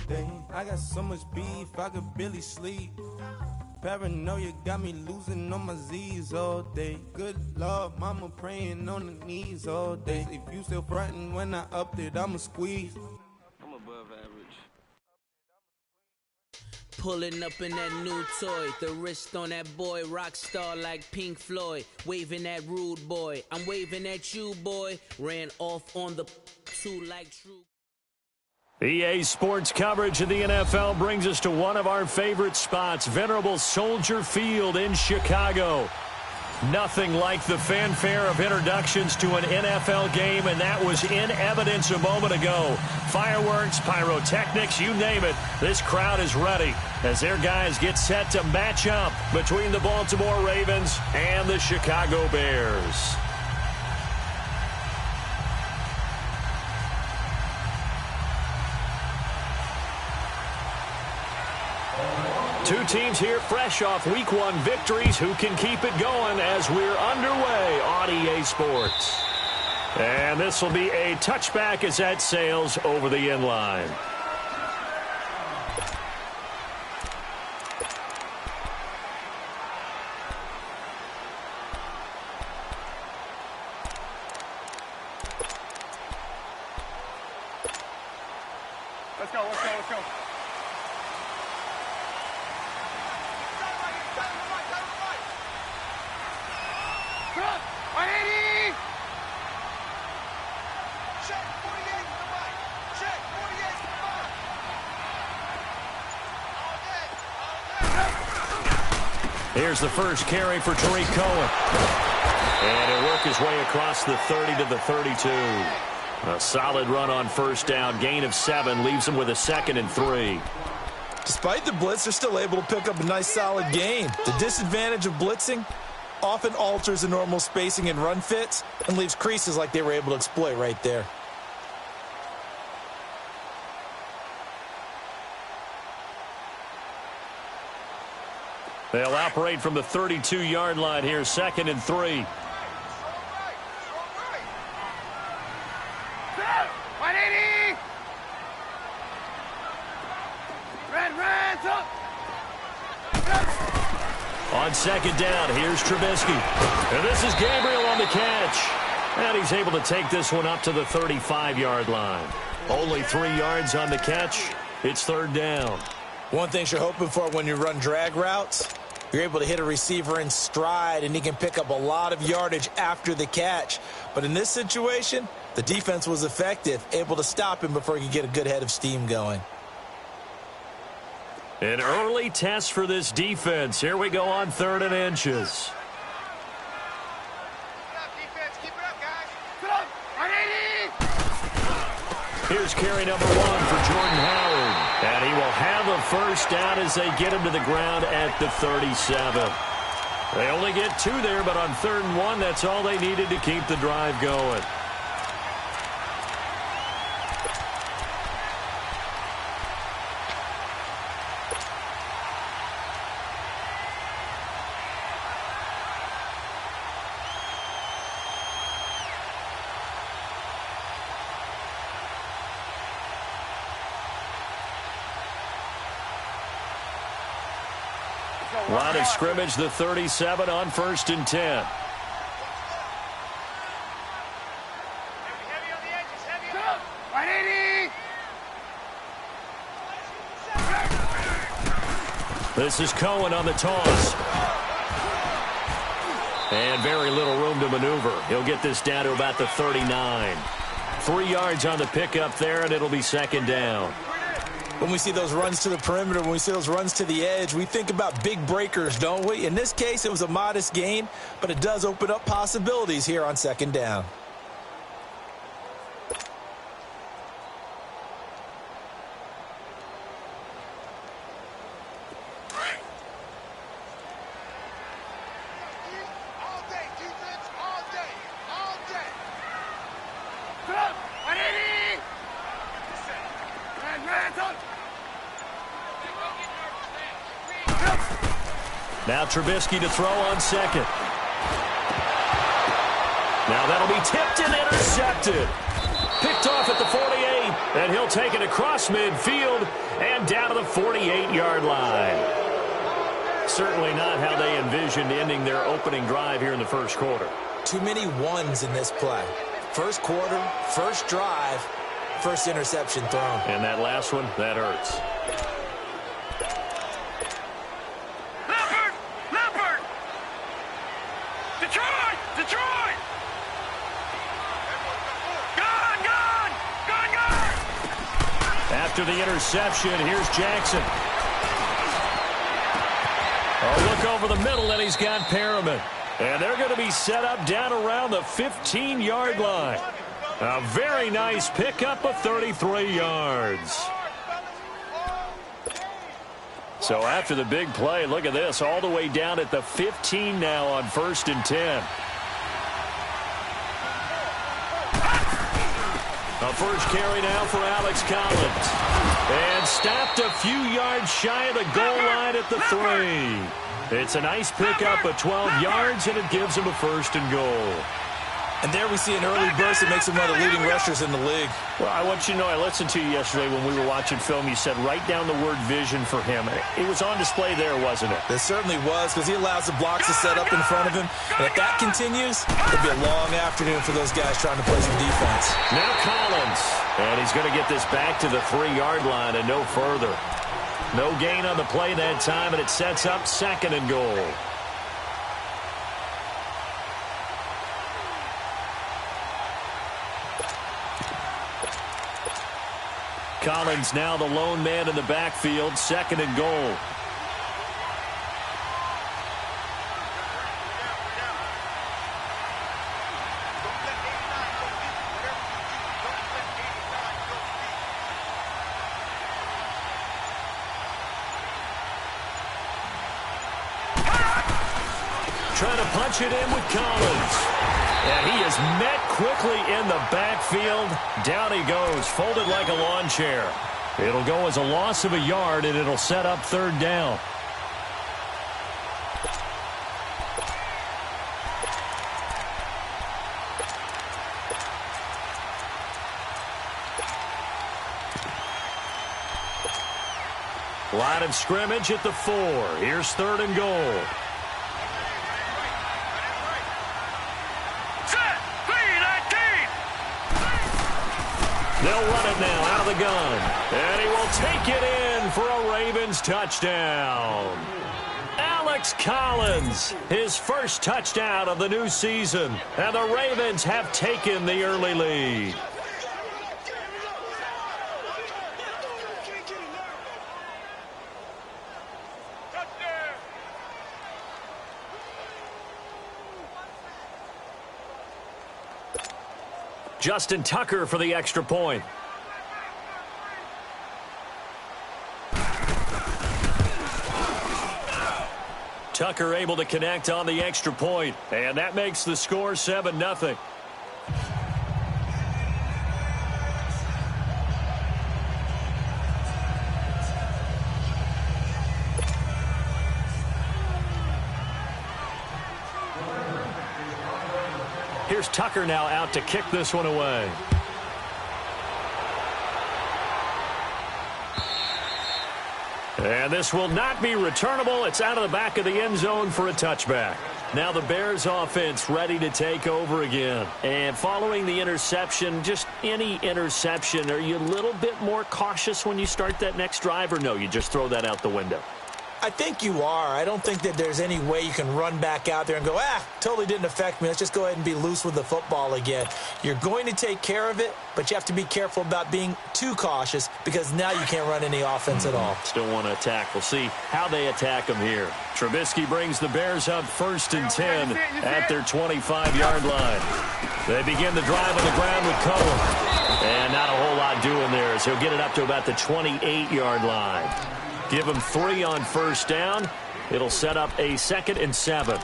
day. I got so much beef, I could barely sleep. Paranoia got me losing on my Z's all day. Good Lord, mama praying on the knees all day. If you still frontin' when I upped it, I'ma squeeze. I'm above average. Pulling up in that new toy, the wrist on that boy, rock star like Pink Floyd, waving at rude boy, I'm waving at you boy, ran off on the two like true. EA Sports coverage of the NFL brings us to one of our favorite spots, venerable Soldier Field in Chicago. Nothing like the fanfare of introductions to an NFL game, and that was in evidence a moment ago. Fireworks, pyrotechnics, you name it, this crowd is ready as their guys get set to match up between the Baltimore Ravens and the Chicago Bears. Two teams here fresh off Week 1 victories. Who can keep it going as we're underway on EA Sports? And this will be a touchback as that sails over the end line. Let's go, let's go, let's go. Here's the first carry for Tariq Cohen. And he'll work his way across the 30 to the 32. A solid run on first down. Gain of 7 leaves him with a 2nd and 3. Despite the blitz, they're still able to pick up a nice solid gain. The disadvantage of blitzing often alters the normal spacing and run fits and leaves creases like they were able to exploit right there. They'll operate from the 32-yard line here, 2nd and 3. On 2nd down, here's Trubisky. And this is Gabriel on the catch. And he's able to take this one up to the 35-yard line. Only 3 yards on the catch. It's 3rd down. One thing you're hoping for when you run drag routes, you're able to hit a receiver in stride, and he can pick up a lot of yardage after the catch. But in this situation, the defense was effective, able to stop him before he could get a good head of steam going. An early test for this defense. Here we go on 3rd and inches. Here's carry number 1 for Jordan Howard. And he will have a first down as they get him to the ground at the 37. They only get 2 there, but on 3rd and 1, that's all they needed to keep the drive going. Line of scrimmage, the 37 on 1st and 10. This is Cohen on the toss. And very little room to maneuver. He'll get this down to about the 39. 3 yards on the pickup there, and it'll be 2nd down. When we see those runs to the perimeter, when we see those runs to the edge, we think about big breakers, don't we? In this case, it was a modest gain, but it does open up possibilities here on 2nd down. Now Trubisky to throw on 2nd. Now that'll be tipped and intercepted. Picked off at the 48, And he'll take it across midfield and down to the 48-yard line. Certainly not how they envisioned ending their opening drive here in the first quarter. Too many ones in this play. First quarter, first drive, first interception thrown. And that last one, that hurts. Leopard! Detroit! Gone! After the interception, here's Jackson. A look over the middle, and he's got Perriman. And they're going to be set up down around the 15-yard line. A very nice pickup of 33 yards. So after the big play, look at this, all the way down at the 15 now on 1st and 10. A first carry now for Alex Collins. And stopped a few yards shy of the goal line at the 3. It's a nice pickup of 12 yards, and it gives him a 1st and goal. And there we see an early burst that makes him one of the leading rushers in the league. Well, I want you to know, I listened to you yesterday when we were watching film. You said write down the word vision for him. It was on display there, wasn't it? It certainly was, because he allows the blocks to set up in front of him. And if that continues, it'll be a long afternoon for those guys trying to play some defense. Now Collins. And he's going to get this back to the 3-yard line and no further. No gain on the play that time, and it sets up 2nd and goal. Collins now the lone man in the backfield, 2nd and goal. Trying to punch it in with Collins. And he is met quickly in the backfield. Down he goes, folded like a lawn chair. It'll go as a loss of a yard, and it'll set up 3rd down. Line of scrimmage at the 4. Here's 3rd and goal. They'll run it now out of the gun. And he will take it in for a Ravens touchdown. Alex Collins, his first touchdown of the new season. And the Ravens have taken the early lead. Justin Tucker for the extra point. Tucker able to connect on the extra point, and that makes the score 7-0. Here's Tucker now out to kick this one away. And this will not be returnable. It's out of the back of the end zone for a touchback. Now the Bears offense ready to take over again. And following the interception, just any interception, are you a little bit more cautious when you start that next drive, or no, you just throw that out the window? I think you are. I don't think that there's any way you can run back out there and go, totally didn't affect me. Let's just go ahead and be loose with the football again. You're going to take care of it, but you have to be careful about being too cautious, because now you can't run any offense at all. Still want to attack. We'll see how they attack them here. Trubisky brings the Bears up 1st and 10 at their 25-yard line. They begin the drive on the ground with Cohen. And not a whole lot doing there, as he'll get it up to about the 28-yard line. Give him 3 on 1st down. It'll set up a 2nd and 7.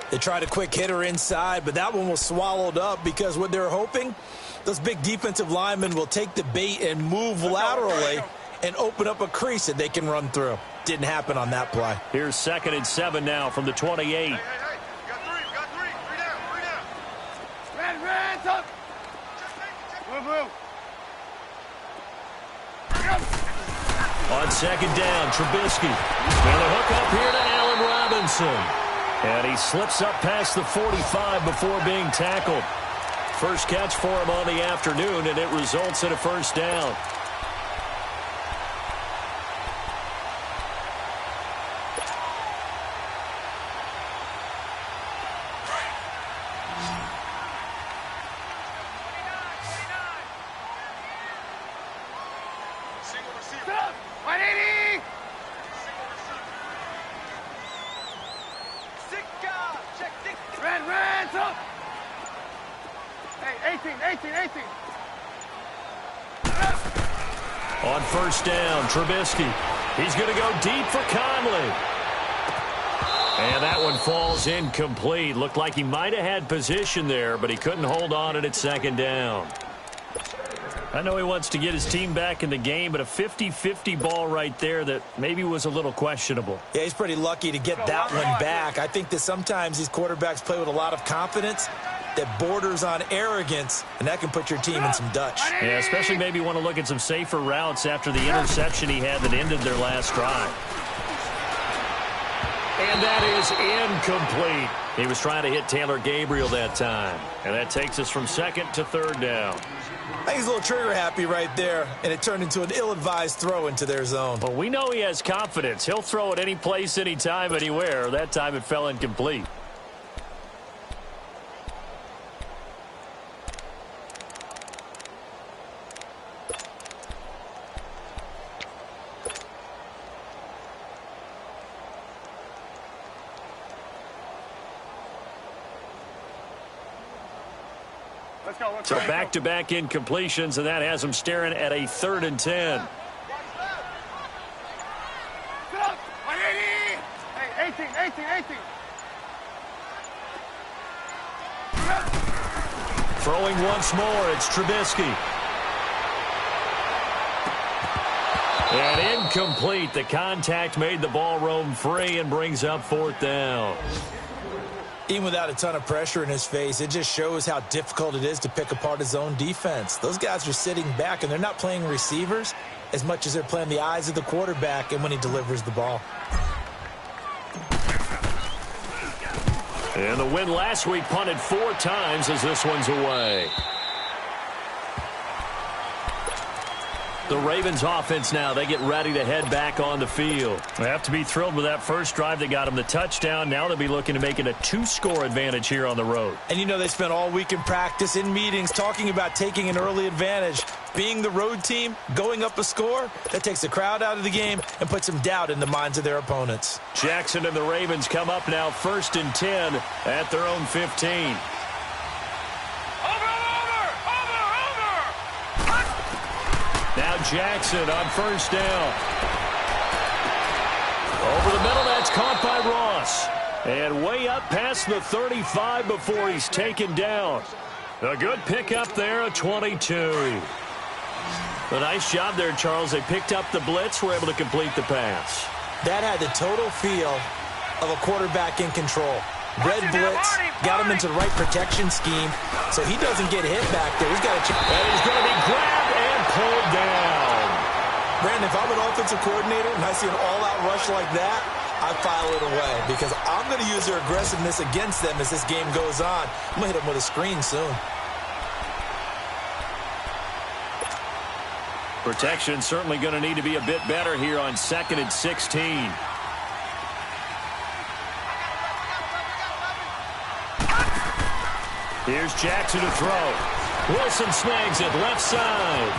They tried a quick hitter inside, but that one was swallowed up, because what they're hoping, those big defensive linemen will take the bait and move laterally and open up a crease that they can run through. Didn't happen on that play. Here's 2nd and 7 now from the 28. on second down. Trubisky. And a hook up here to Allen Robinson. And he slips up past the 45 before being tackled. First catch for him on the afternoon, and it results in a first down. On first down, Trubisky. He's going to go deep for Conley. And that one falls incomplete. Looked like he might have had position there, but he couldn't hold on at second down. I know he wants to get his team back in the game, but a 50-50 ball right there that maybe was a little questionable. Yeah, he's pretty lucky to get that one back. I think that sometimes these quarterbacks play with a lot of confidence that borders on arrogance, and that can put your team in some Dutch. Yeah, especially maybe want to look at some safer routes after the interception he had that ended their last drive. And that is incomplete. He was trying to hit Taylor Gabriel that time. And that takes us from second to third down. I think he's a little trigger happy right there, and it turned into an ill-advised throw into their zone. Well, we know he has confidence. He'll throw it any place, anytime, anywhere. That time it fell incomplete. So back-to-back incompletions, and that has them staring at a 3rd and 10. Hey, 18. Throwing once more, it's Trubisky. And incomplete. The contact made the ball roam free and brings up 4th down. Even without a ton of pressure in his face, it just shows how difficult it is to pick apart his own defense. Those guys are sitting back, and they're not playing receivers as much as they're playing the eyes of the quarterback and when he delivers the ball. And the win last week punted 4 times as this one's away. The Ravens offense now, they get ready to head back on the field. They have to be thrilled with that first drive that got them the touchdown. Now they'll be looking to make it a 2-score advantage here on the road. And you know they spent all week in practice, in meetings, talking about taking an early advantage. Being the road team, going up a score, that takes the crowd out of the game and puts some doubt in the minds of their opponents. Jackson and the Ravens come up now 1st and 10 at their own 15. Now Jackson on first down. Over the middle, that's caught by Ross. And way up past the 35 before he's taken down. A good pickup there, a 22. A nice job there, Charles. They picked up the blitz, were able to complete the pass. That had the total feel of a quarterback in control. Red blitz, got him into the right protection scheme, so he doesn't get hit back there. He's got a chance. And he's going to be grabbed and pulled down. Brandon, if I'm an offensive coordinator and I see an all-out rush like that, I file it away because I'm going to use their aggressiveness against them as this game goes on. I'm going to hit them with a screen soon. Protection certainly going to need to be a bit better here on 2nd and 16. Here's Jackson to throw. Wilson snags it left side.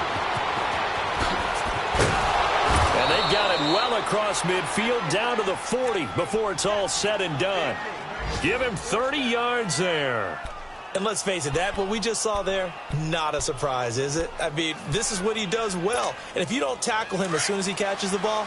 And they got it well across midfield down to the 40 before it's all said and done. Give him 30 yards there. And let's face it, that what we just saw there, not a surprise, is it? I mean, this is what he does well. And if you don't tackle him as soon as he catches the ball,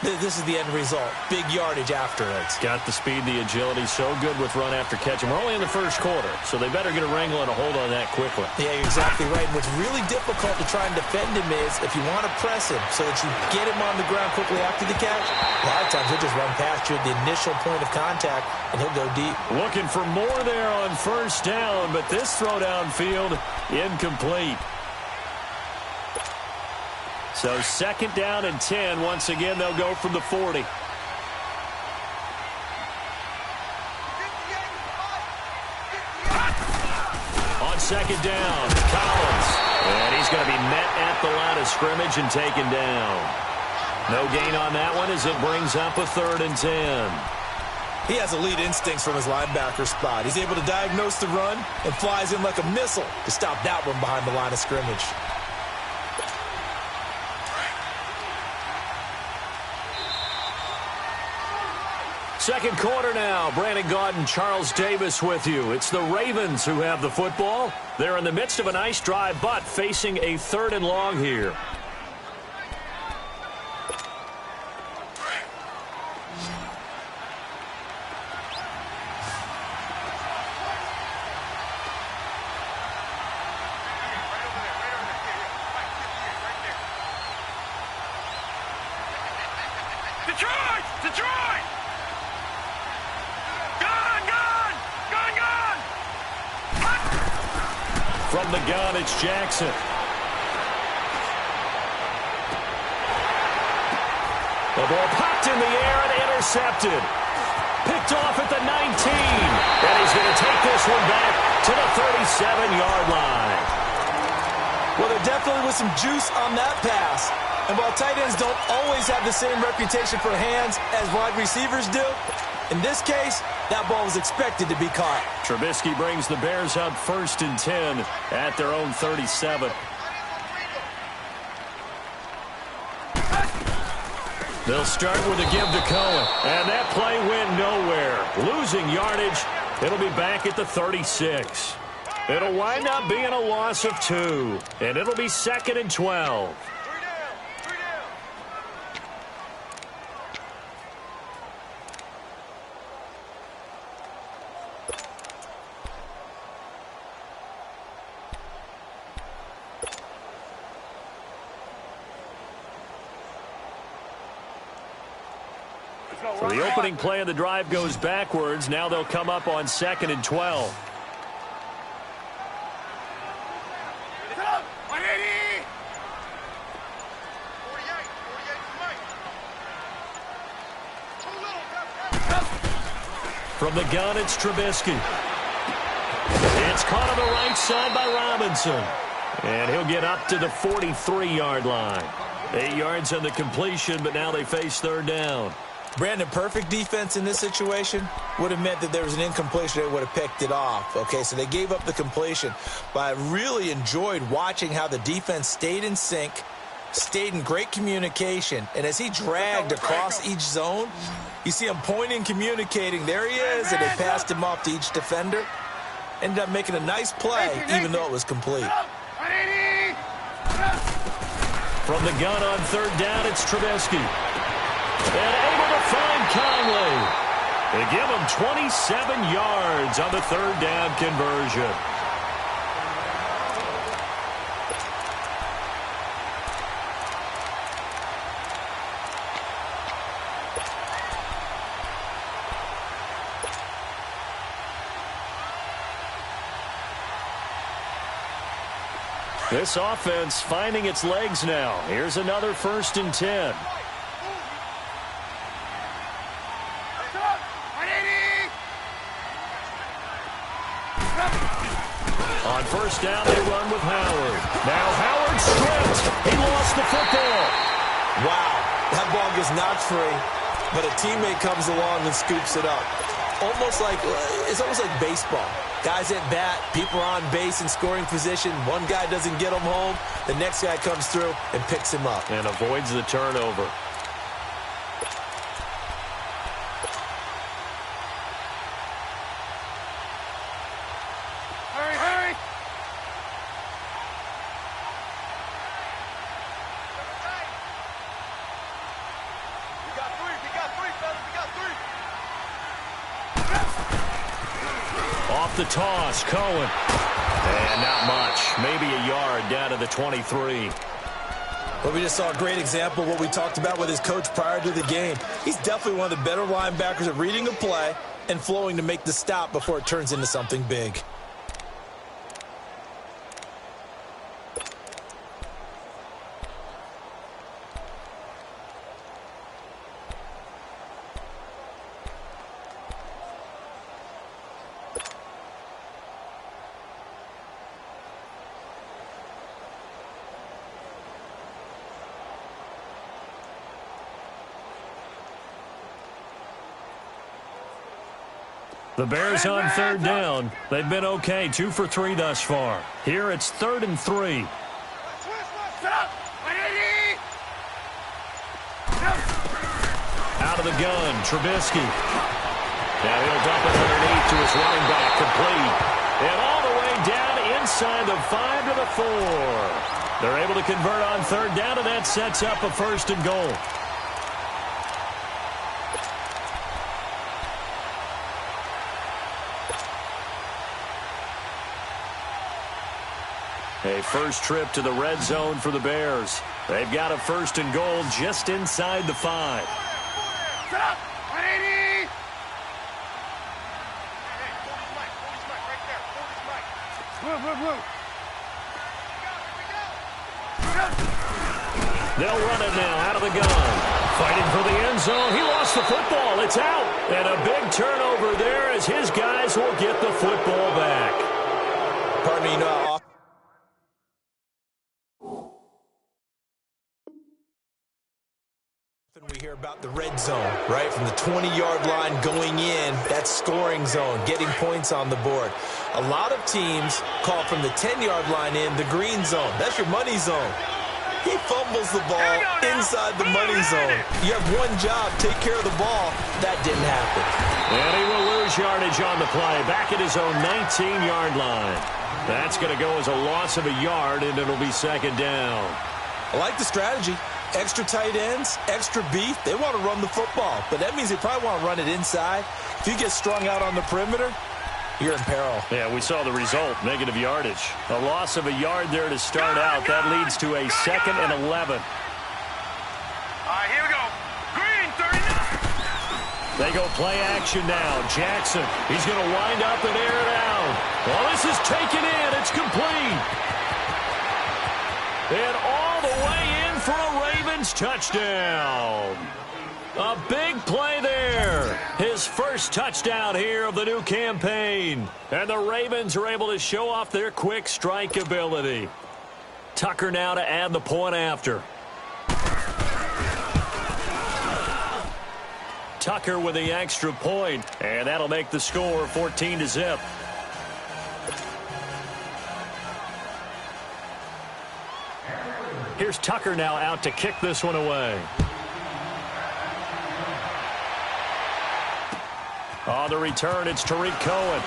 this is the end result. Big yardage after it. Got the speed, the agility, so good with run after catch. And we're only in the first quarter, so they better get a wrangle and a hold on that quickly. Yeah, you're exactly right. And what's really difficult to try and defend him is if you want to press him so that you get him on the ground quickly after the catch, a lot of times he'll just run past you at the initial point of contact, and he'll go deep. Looking for more there on first down, but this throw downfield incomplete. So 2nd down and 10. Once again, they'll go from the 40. On 2nd down, Collins. And he's going to be met at the line of scrimmage and taken down. No gain on that one as it brings up a 3rd and 10. He has elite instincts from his linebacker spot. He's able to diagnose the run and flies in like a missile to stop that one behind the line of scrimmage. Second quarter now. Brandon Gaudin and Charles Davis with you. It's the Ravens who have the football. They're in the midst of a nice drive, but facing a 3rd and long here. Detroit! Detroit! From the gun, it's Jackson. The ball popped in the air and intercepted. Picked off at the 19. And he's going to take this one back to the 37-yard line. Well, there definitely was some juice on that pass. And while tight ends don't always have the same reputation for hands as wide receivers do, in this case, that ball was expected to be caught. Trubisky brings the Bears up 1st and 10 at their own 37. They'll start with a give to Cohen. And that play went nowhere. Losing yardage. It'll be back at the 36. It'll wind up being a loss of 2. And it'll be 2nd and 12. So the opening play of the drive goes backwards. Now they'll come up on 2nd and 12. From the gun, it's Trubisky. It's caught on the right side by Robinson. And he'll get up to the 43-yard line. 8 yards on the completion, but now they face 3rd down. Brandon, perfect defense in this situation would have meant that there was an incompletion. They would have picked it off. Okay, so they gave up the completion. But I really enjoyed watching how the defense stayed in sync, stayed in great communication. And as he dragged across each zone, you see him pointing, communicating. There he is, and they passed him off to each defender. Ended up making a nice play, even though it was complete. From the gun on 3rd down, it's Trubisky. And able to find Conley. They give him 27 yards on the 3rd down conversion. This offense finding its legs now. Here's another 1st and 10. On 1st down, they run with Howard. Now Howard stripped. He lost the football. Wow, that ball gets knocked free, but a teammate comes along and scoops it up. It's almost like baseball. Guys at bat, people are on base in scoring position. One guy doesn't get him home. The next guy comes through and picks him up. And avoids the turnover. The toss, Cohen. And not much. Maybe a yard down to the 23. Well, we just saw a great example of what we talked about with his coach prior to the game. He's definitely one of the better linebackers at reading a play and flowing to make the stop before it turns into something big. The Bears on third down. They've been okay, 2 for 3 thus far. Here it's 3rd and 3. Out of the gun, Trubisky. Now he'll dump it underneath to his running back, complete. And all the way down inside the 5 to the 4. They're able to convert on third down, and that sets up a 1st and goal. A first trip to the red zone for the Bears. They've got a 1st and goal just inside the 5. Set up! 180! They'll run it now out of the gun. Fighting for the end zone. He lost the football. It's out. And a big turnover there as his guys will get the football back. Pardon me, we hear about the red zone, right? From the 20-yard line going in, that scoring zone, getting points on the board. A lot of teams call from the 10-yard line in the green zone. That's your money zone. He fumbles the ball inside the money zone. You have one job, take care of the ball. That didn't happen. And he will lose yardage on the play, back at his own 19-yard line. That's going to go as a loss of a yard, and it'll be 2nd down. I like the strategy. Extra tight ends, extra beef. They want to run the football, but that means they probably want to run it inside. If you get strung out on the perimeter, you're in peril. Yeah, we saw the result, negative yardage. A loss of a yard there to start out. That leads to a 2nd and 11. All right, here we go. Green, 39. They go play action now. Jackson, he's going to wind up and air it out. Well, this is taken in. It's complete. And all the way in for a Ravens touchdown. A big play there. His first touchdown here of the new campaign. And the Ravens are able to show off their quick strike ability. Tucker now to add the point after. Tucker with the extra point, and that'll make the score 14-0. Here's Tucker now out to kick this one away. On the return, it's Tariq Cohen.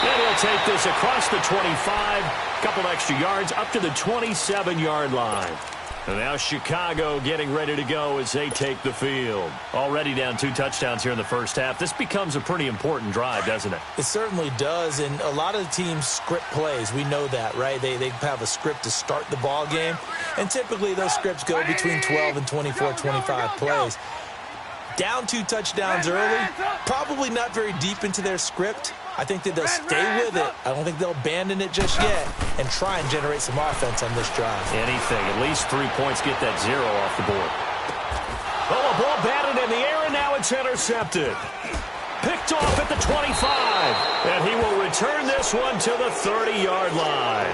And he'll take this across the 25, couple extra yards, up to the 27-yard line. And now Chicago getting ready to go as they take the field. Already down 2 touchdowns here in the first half. This becomes a pretty important drive, doesn't it? It certainly does, and a lot of the teams script plays. We know that, right? They have a script to start the ball game, and typically those scripts go between 12 and 24, 25 plays. Down 2 touchdowns early, probably not very deep into their script. I think that they'll stay with it. I don't think they'll abandon it just yet and try and generate some offense on this drive. Anything. At least 3 points, get that 0 off the board. Oh, a ball batted in the air, and now it's intercepted. Picked off at the 25, and he will return this one to the 30-yard line.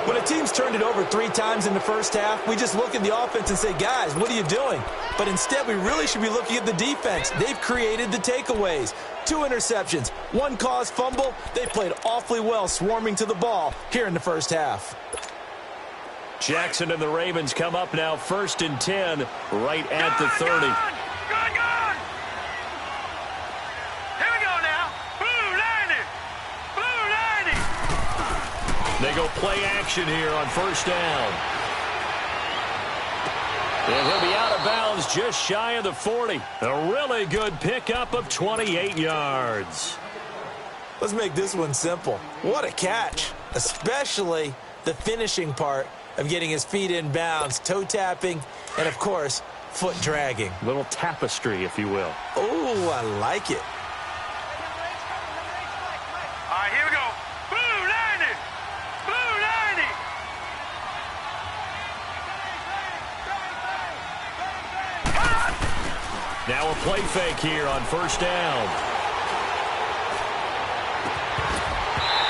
When a team's turned it over 3 times in the first half, we just look at the offense and say, guys, what are you doing? But instead, we really should be looking at the defense. They've created the takeaways. 2 interceptions, 1 caused fumble. They played awfully well swarming to the ball here in the first half. Jackson and the Ravens come up now 1st and 10 right at the 30. Good. Here we go now. Blue 90. Blue 90. They go play action here on 1st down. And he'll be out of bounds just shy of the 40. A really good pickup of 28 yards. Let's make this one simple. What a catch, especially the finishing part of getting his feet in bounds, toe tapping, and, of course, foot dragging. Little tapestry, if you will. Oh, I like it. All right, here we go. Blue 90. Blue 90. Now a play fake here on 1st down.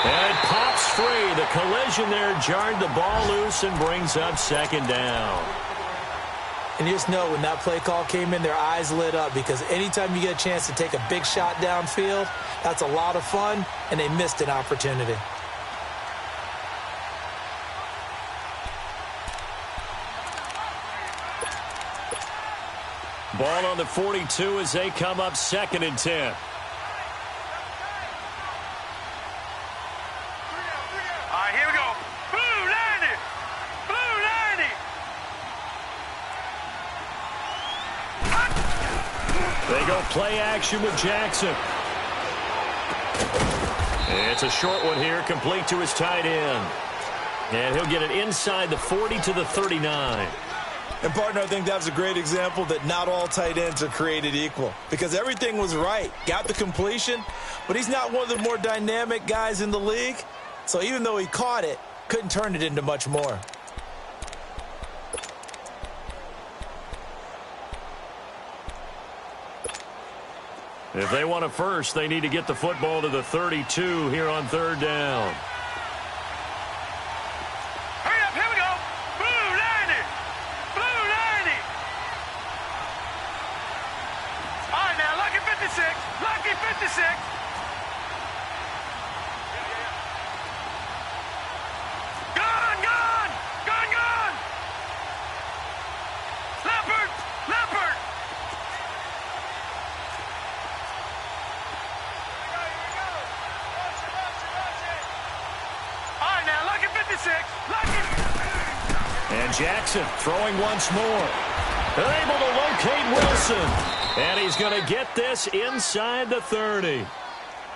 And it pops free. The collision there jarred the ball loose and brings up 2nd down. And you just know when that play call came in, their eyes lit up because anytime you get a chance to take a big shot downfield, that's a lot of fun, and they missed an opportunity. Ball on the 42 as they come up 2nd and 10. All right, here we go. Blue 90. Blue 90. They go play action with Jackson. It's a short one here, complete to his tight end. And he'll get it inside the 40 to the 39. And, partner, I think that was a great example that not all tight ends are created equal because everything was right. Got the completion, but he's not one of the more dynamic guys in the league. So even though he caught it, couldn't turn it into much more. If they want a first, they need to get the football to the 32 here on 3rd down. Hurry up, here we go. Blue 90. Blue 90. All right, now, lucky 56. Lucky 56. Gone, gone. Gone, gone. Leopard. Leopard. All right, now, lucky 56. Lucky. And Jackson throwing once more. They're able to locate Wilson. And he's going to get this inside the 30.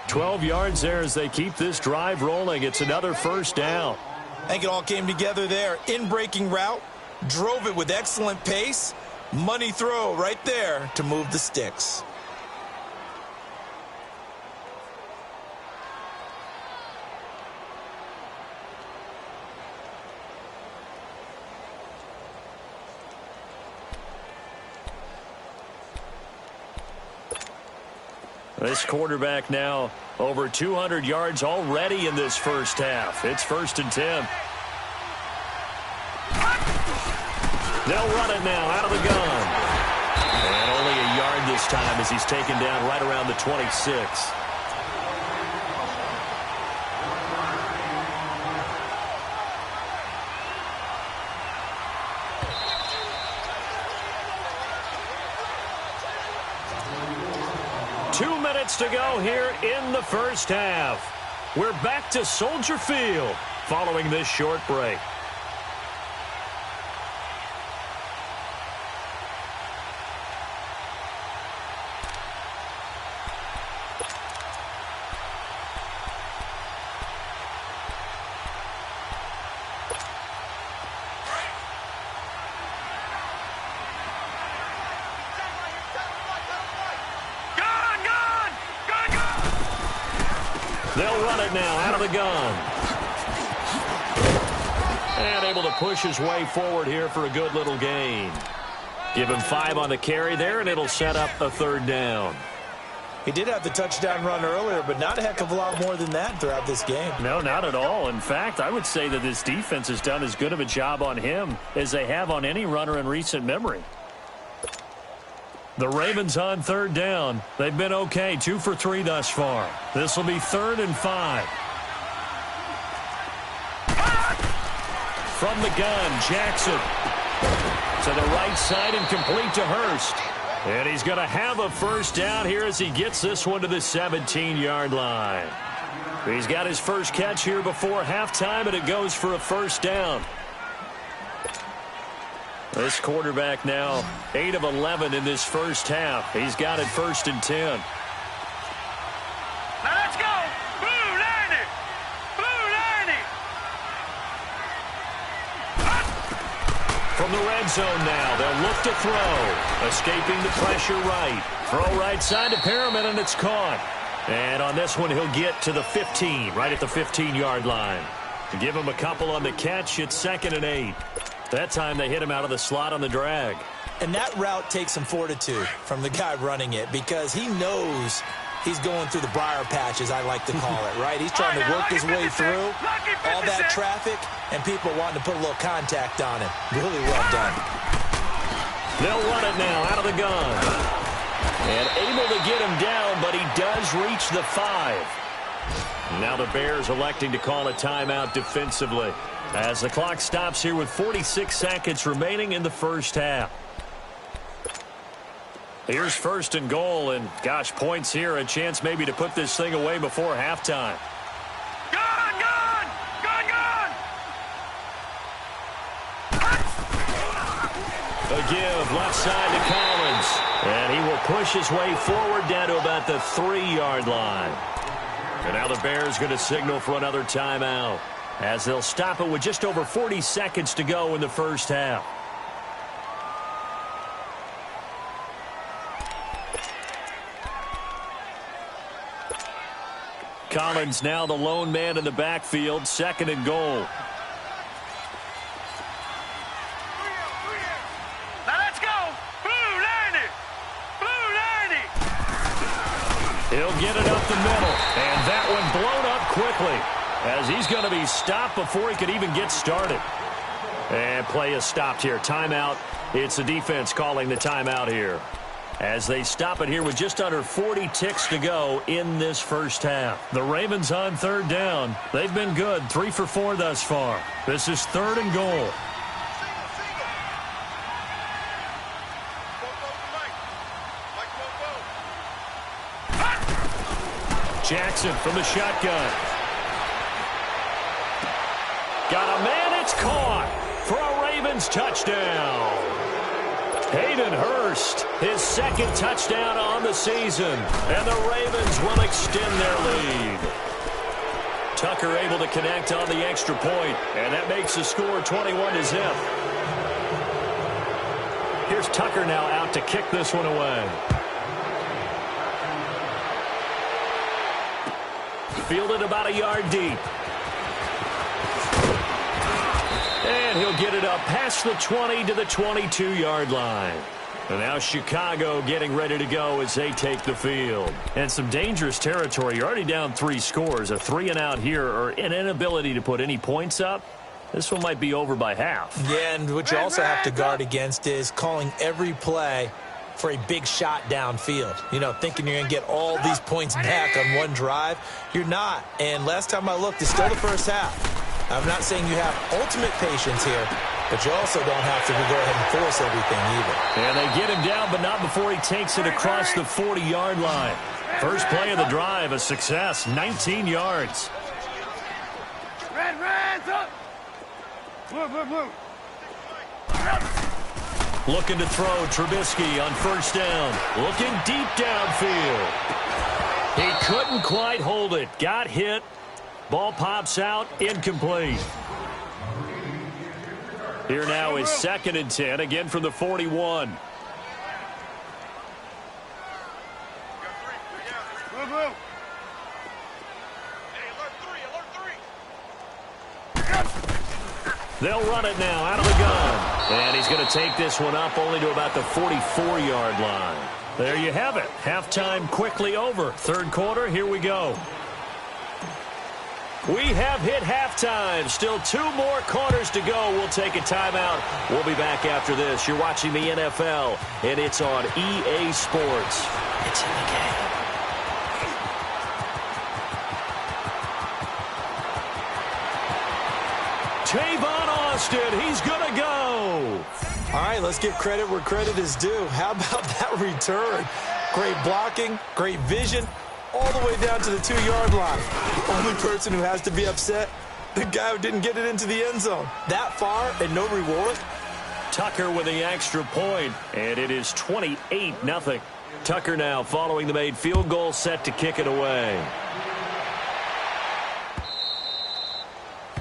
12 yards there as they keep this drive rolling. It's another 1st down. I think it all came together there. In-breaking route, drove it with excellent pace. Money throw right there to move the sticks. This quarterback now over 200 yards already in this first half. It's 1st and 10. They'll run it now out of the gun. And only a yard this time as he's taken down right around the 26. To go here in the first half. We're back to Soldier Field following this short break. They'll run it now out of the gun. And able to push his way forward here for a good little gain. Give him 5 on the carry there, and it'll set up a 3rd down. He did have the touchdown run earlier, but not a heck of a lot more than that throughout this game. No, not at all. In fact, I would say that this defense has done as good of a job on him as they have on any runner in recent memory. The Ravens on 3rd down. They've been okay, 2 for 3 thus far. This will be 3rd and 5. From the gun, Jackson to the right side and complete to Hurst. And he's going to have a 1st down here as he gets this one to the 17-yard line. He's got his first catch here before halftime, and it goes for a 1st down. This quarterback now 8 of 11 in this first half. He's got it 1st and 10. Now let's go. Blue 90. Blue 90. From the red zone now, they'll look to throw. Escaping the pressure right. Throw right side to Perriman, and it's caught. And on this one, he'll get to the 15, right at the 15-yard line. To give him a couple on the catch, it's 2nd and 8. That time they hit him out of the slot on the drag. And that route takes some fortitude from the guy running it because he knows he's going through the briar patch, as I like to call it, right? He's trying to work his way through all that traffic and people wanting to put a little contact on him. Really well done. They'll run it now out of the gun. And able to get him down, but he does reach the 5. Now the Bears electing to call a timeout defensively as the clock stops here with 46 seconds remaining in the first half. Here's first and goal, and gosh, points here, a chance maybe to put this thing away before halftime. Gone! A give left side to Collins, and he will push his way forward down to about the 3-yard line. And now the Bears going to signal for another timeout as they'll stop it with just over 40 seconds to go in the first half. Collins now the lone man in the backfield, second and goal. Now let's go! Blue 90! Blue 90! He'll get it up the middle, and that one blown up quickly as he's going to be stopped before he could even get started. And play is stopped here. Timeout. It's the defense calling the timeout here as they stop it here with just under 40 ticks to go in this first half. The Ravens on third down. They've been good, 3 for 4 thus far. This is third and goal. Jackson from the shotgun. Got a man, it's caught for a Ravens touchdown. Hayden Hurst, his second touchdown on the season, and the Ravens will extend their lead. Tucker able to connect on the extra point, and that makes the score 21-0. Here's Tucker now out to kick this one away. Fielded about a yard deep. And he'll get it up past the 20 to the 22-yard line. And now Chicago getting ready to go as they take the field. And some dangerous territory. You're already down 3 scores. A 3-and-out here or an inability to put any points up. This one might be over by half. Yeah, and what you also have to guard against is calling every play for a big shot downfield. You know, thinking you're going to get all these points back on one drive. You're not. And last time I looked, it's still the first half. I'm not saying you have ultimate patience here, but you also don't have to go ahead and force everything either. And they get him down, but not before he takes it across the 40-yard line. First play of the drive, a success, 19 yards. Red, up! Blue. Looking to throw, Trubisky on first down. Looking deep downfield. He couldn't quite hold it. Got hit. Ball pops out, incomplete. Here now is 2nd and 10, again from the 41. Blue. They'll run it now out of the gun. And he's going to take this one up only to about the 44-yard line. There you have it. Halftime quickly over. Third quarter, here we go. We have hit halftime. Still 2 more quarters to go. We'll take a timeout. We'll be back after this. You're watching the NFL, and it's on EA Sports. It's in the game. Tavon Austin, he's going to go. All right, let's give credit where credit is due. How about that return? Great blocking, great vision, all the way down to the 2-yard line. The only person who has to be upset, the guy who didn't get it into the end zone. That far and no reward. Tucker with the extra point, and it is 28-0. Tucker now following the made field goal, set to kick it away.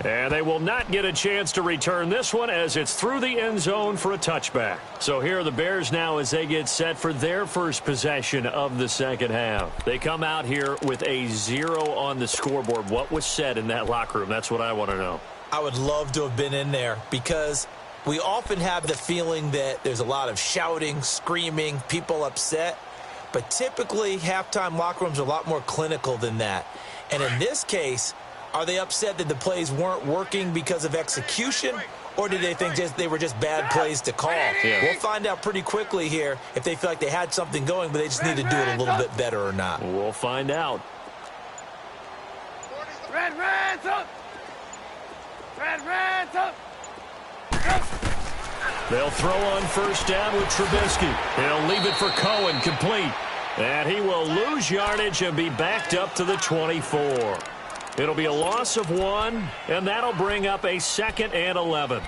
And they will not get a chance to return this one as it's through the end zone for a touchback. So here are the Bears now as they get set for their first possession of the second half. They come out here with a 0 on the scoreboard. What was said in that locker room? That's what I want to know. I would love to have been in there because we often have the feeling that there's a lot of shouting, screaming, people upset. But typically, halftime locker rooms are a lot more clinical than that. And in this case, are they upset that the plays weren't working because of execution, Or did they think they were just bad plays to call? Yeah. We'll find out pretty quickly here if they feel like they had something going, but they just need to do it a little bit better or not. We'll find out. Red's up! Red's up! They'll throw on first down with Trubisky. He'll leave it for Cohen, complete. And he will lose yardage and be backed up to the 24. It'll be a loss of 1, and that'll bring up a 2nd and 11.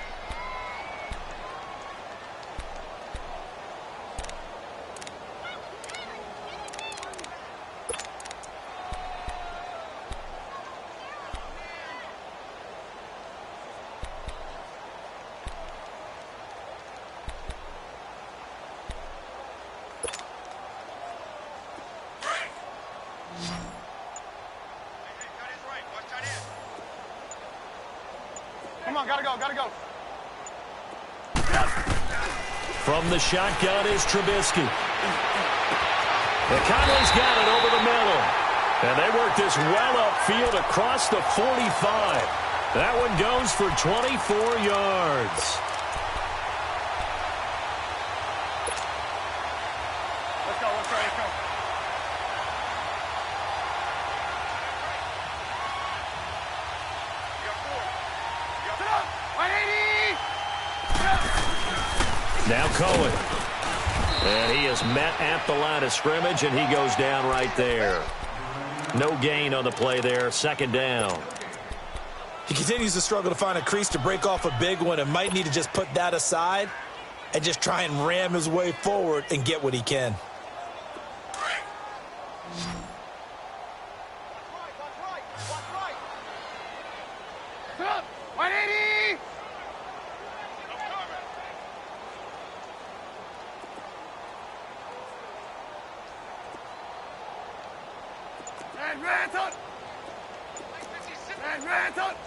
Come on, gotta go. From the shotgun is Trubisky. Conley's got it over the middle. And they work this well upfield across the 45. That one goes for 24 yards. Let's go. Now Cohen. And he is met at the line of scrimmage, and he goes down right there. No gain on the play there, 2nd down. He continues to struggle to find a crease to break off a big one and might need to just put that aside and just try and ram his way forward and get what he can. Up! 180! Red's up!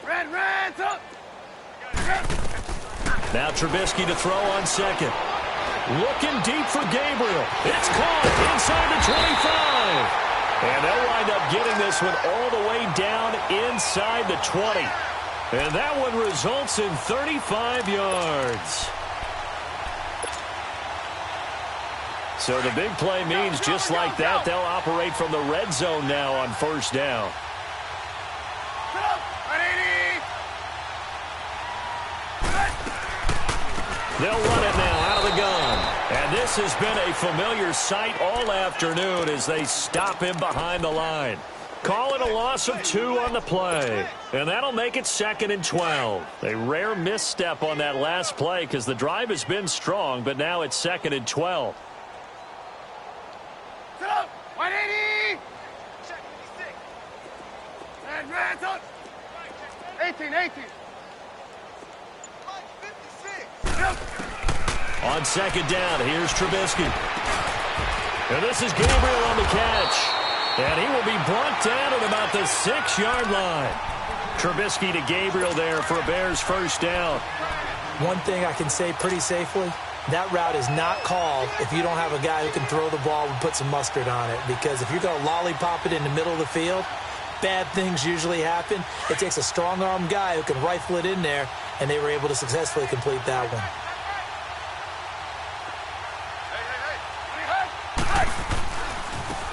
Red's up! Now Trubisky to throw on 2nd. Looking deep for Gabriel. It's caught inside the 25. And they'll wind up getting this one all the way down inside the 20. And that one results in 35 yards. So the big play means just like that, they'll operate from the red zone now on first down. They'll run it now out of the gun. And this has been a familiar sight all afternoon as they stop him behind the line. Call it a loss of 2 on the play. And that'll make it 2nd and 12. A rare misstep on that last play because the drive has been strong, but now it's 2nd and 12. 180! Red's up! 18. On 2nd down, here's Trubisky. And this is Gabriel on the catch. And he will be brought down at about the 6-yard line. Trubisky to Gabriel there for a Bears first down. One thing I can say pretty safely, that route is not called if you don't have a guy who can throw the ball and put some mustard on it. Because if you're going to lollipop it in the middle of the field, bad things usually happen. It takes a strong-arm guy who can rifle it in there, and they were able to successfully complete that one.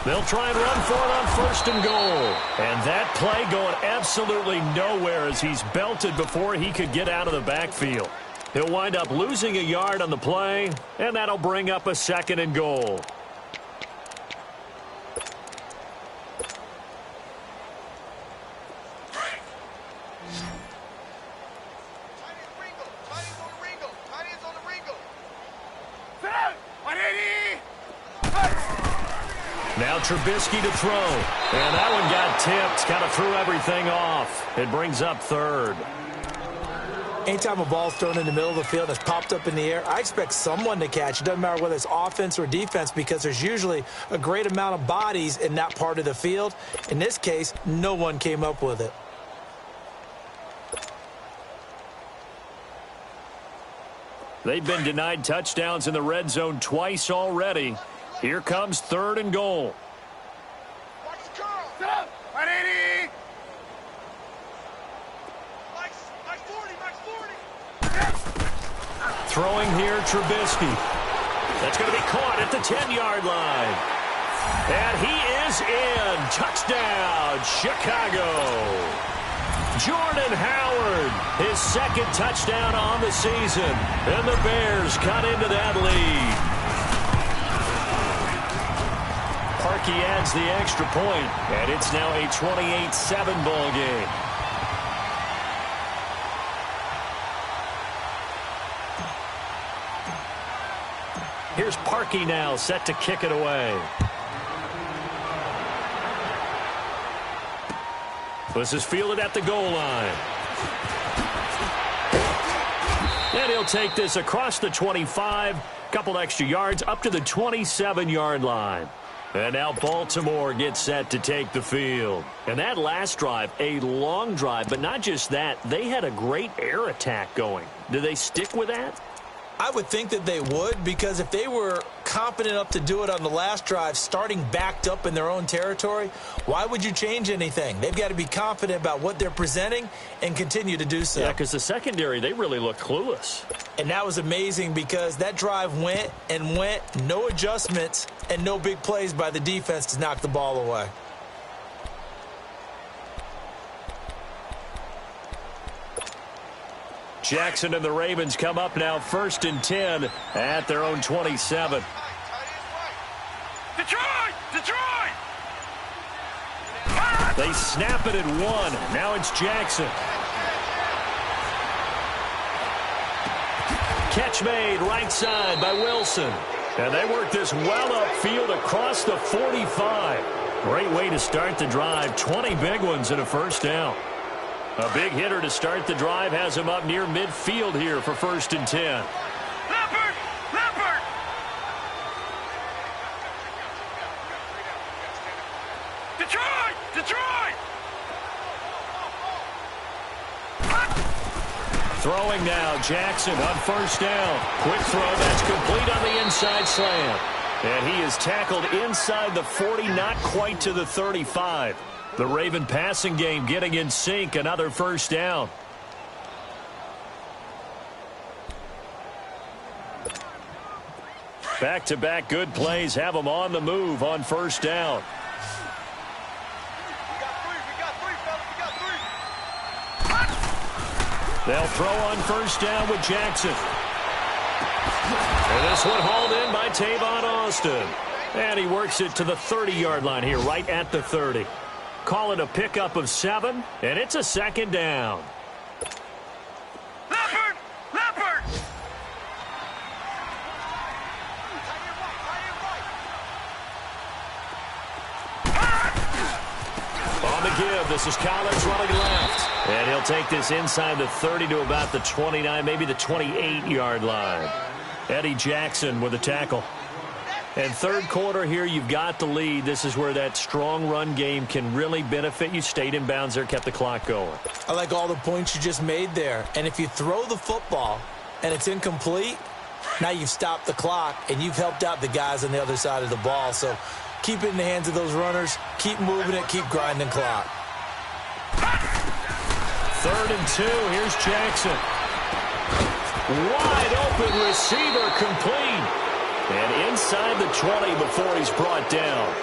They'll try and run for it on 1st and goal. And that play going absolutely nowhere as he's belted before he could get out of the backfield. He'll wind up losing a yard on the play, and that'll bring up a 2nd and goal. Now Trubisky to throw. And that one got tipped. Kind of threw everything off. It brings up 3rd. Anytime a ball's thrown in the middle of the field and it's popped up in the air, I expect someone to catch. It doesn't matter whether it's offense or defense because there's usually a great amount of bodies in that part of the field. In this case, no one came up with it. They've been denied touchdowns in the red zone twice already. Here comes 3rd and goal. Throwing here, Trubisky. That's going to be caught at the 10-yard line. And he is in. Touchdown, Chicago. Jordan Howard, his second touchdown on the season. And the Bears cut into that lead. Parkey adds the extra point, and it's now a 28-7 ball game. Here's Parkey now, set to kick it away. This is fielded at the goal line. And he'll take this across the 25, couple extra yards up to the 27-yard line. And now Baltimore gets set to take the field. And that last drive, a long drive, but not just that, they had a great air attack going. Do they stick with that? I would think that they would, because if they were confident enough to do it on the last drive, starting backed up in their own territory, why would you change anything? They've got to be confident about what they're presenting and continue to do so. Yeah, because the secondary, they really look clueless. And that was amazing because that drive went and went, no adjustments and no big plays by the defense to knock the ball away. Jackson and the Ravens come up now 1st and 10 at their own 27. Detroit! Detroit! They snap it at 1. Now it's Jackson. Catch made right side by Wilson. And they work this well upfield across the 45. Great way to start the drive. 20 big ones and a first down. A big hitter to start the drive has him up near midfield here for 1st and 10. Leopard! Leopard! Detroit! Detroit! Throwing now, Jackson on 1st down. Quick throw, that's complete on the inside slant. And he is tackled inside the 40, not quite to the 35. The Raven passing game getting in sync, another first down. Back-to-back good plays have them on the move on 1st down. They'll throw on 1st down with Jackson. And this one hauled in by Tavon Austin. And he works it to the 30-yard line here, right at the 30. Call it a pickup of 7, and it's a 2nd down. Leopard! Leopard! On the give, this is Collins running left. And he'll take this inside the 30 to about the 29, maybe the 28-yard line. Eddie Jackson with a tackle. And 3rd quarter here, you've got the lead. This is where that strong run game can really benefit you. Stayed in bounds there, kept the clock going. I like all the points you just made there. And if you throw the football and it's incomplete, now you've stopped the clock and you've helped out the guys on the other side of the ball. So keep it in the hands of those runners. Keep moving it. Keep grinding clock. 3rd and 2. Here's Jackson. Wide open receiver complete. And inside the 20 before he's brought down.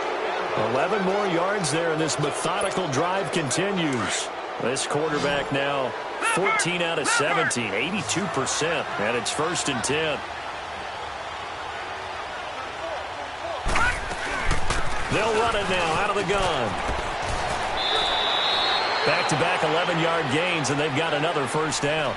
11 more yards there, and this methodical drive continues. This quarterback now 14 out of 17, 82%, and it's 1st and 10. They'll run it now out of the gun. Back-to-back 11-yard gains, and they've got another first down.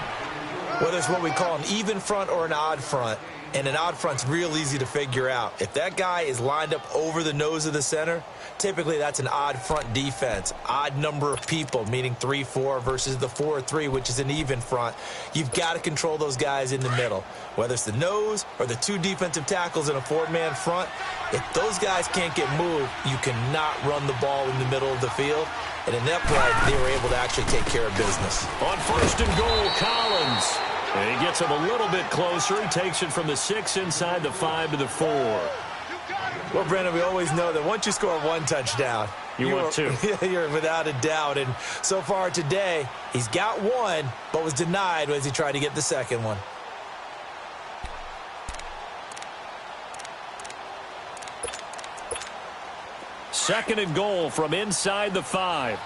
Whether it's what we call an even front or an odd front, and an odd front's real easy to figure out. If that guy is lined up over the nose of the center, typically that's an odd front defense. Odd number of people, meaning 3-4 versus the 4-3, which is an even front. You've got to control those guys in the middle. Whether it's the nose or the 2 defensive tackles in a 4-man front, if those guys can't get moved, you cannot run the ball in the middle of the field. And in that play, they were able to actually take care of business. On 1st and goal, Collins. And he gets him a little bit closer. He takes it from the 6 inside the 5 to the 4. Well, Brandon, we always know that once you score 1 touchdown, you want 2. You're without a doubt. And so far today, he's got 1, but was denied as he tried to get the 2nd one. 2nd and goal from inside the 5.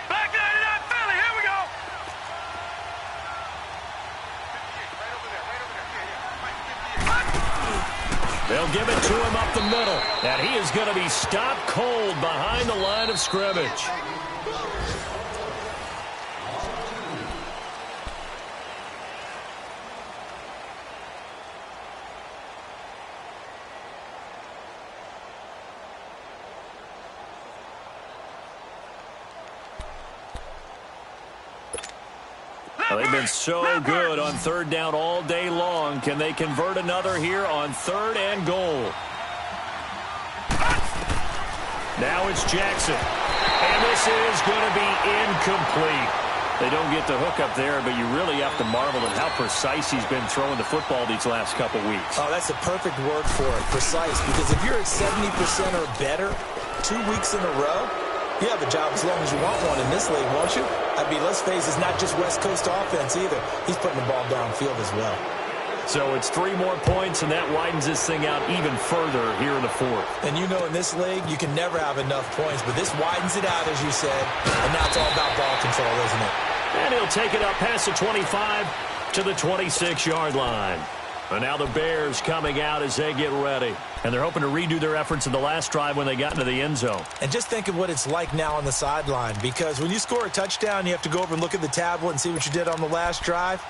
Back 99 Philly, here we go. They'll give it to him up the middle. And he is going to be stopped cold behind the line of scrimmage. Well, they've been so good on 3rd down all day long. Can they convert another here on 3rd and goal? Now it's Jackson. And this is going to be incomplete. They don't get the hook up there, but you really have to marvel at how precise he's been throwing the football these last couple weeks. Oh, that's a perfect word for it, precise. Because if you're at 70% or better 2 weeks in a row, you have a job as long as you want one in this league, won't you? I mean, let's face it, it's not just West Coast offense either. He's putting the ball downfield as well. So it's 3 more points, and that widens this thing out even further here in the 4th. And you know in this league, you can never have enough points, but this widens it out, as you said, and now it's all about ball control, isn't it? And he'll take it up past the 25 to the 26-yard line. And now the Bears coming out as they get ready. And they're hoping to redo their efforts in the last drive when they got into the end zone. And just think of what it's like now on the sideline, because when you score a touchdown, you have to go over and look at the tablet and see what you did on the last drive.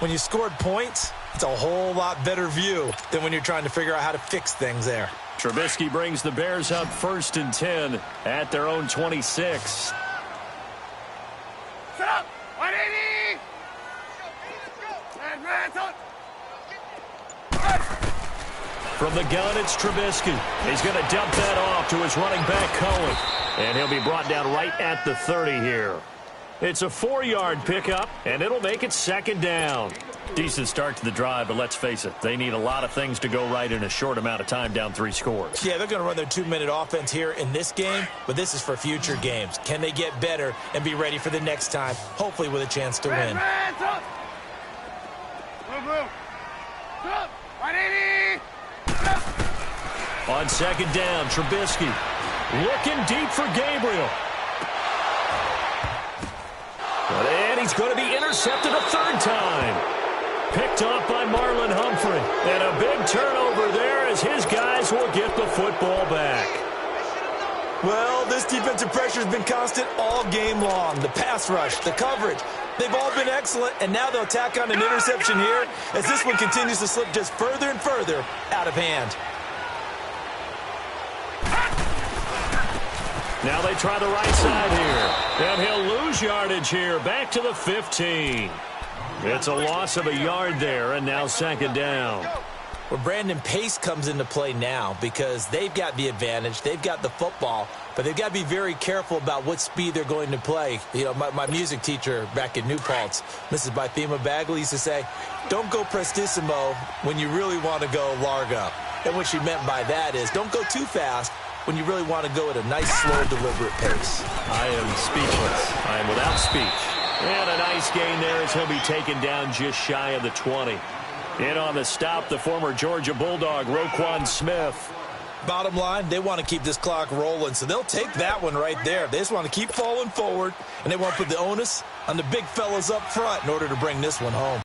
When you scored points, it's a whole lot better view than when you're trying to figure out how to fix things there. Trubisky brings the Bears up 1st and 10 at their own 26. Set up. 180. And on. From the gun, it's Trubisky. He's going to dump that off to his running back, Cohen. And he'll be brought down right at the 30 here. It's a 4-yard pickup, and it'll make it 2nd down. Decent start to the drive, but let's face it, they need a lot of things to go right in a short amount of time, down 3 scores. Yeah, they're going to run their 2-minute offense here in this game, but this is for future games. Can they get better and be ready for the next time, hopefully with a chance to win? Move. 180. On 2nd down, Trubisky looking deep for Gabriel. And he's going to be intercepted a 3rd time. Picked off by Marlon Humphrey. And a big turnover there as his guys will get the football back. Well, this defensive pressure has been constant all game long. The pass rush, the coverage, they've all been excellent, and now they'll tack on an interception here as this one continues to slip just further and further out of hand. Now they try the right side here. And he'll lose yardage here, back to the 15. It's a loss of a yard there, and now 2nd down. Well, Brandon, pace comes into play now because they've got the advantage. They've got the football, but they've got to be very careful about what speed they're going to play. You know, my music teacher back in New Paltz, Mrs. Bythema Bagley, used to say, don't go prestissimo when you really want to go largo. And what she meant by that is don't go too fast when you really want to go at a nice, slow, deliberate pace. I am speechless. I am without speech. And a nice gain there as he'll be taken down just shy of the 20. In on the stop, the former Georgia Bulldog, Roquan Smith. Bottom line, they want to keep this clock rolling, so they'll take that one right there. They just want to keep falling forward, and they want to put the onus on the big fellas up front in order to bring this one home.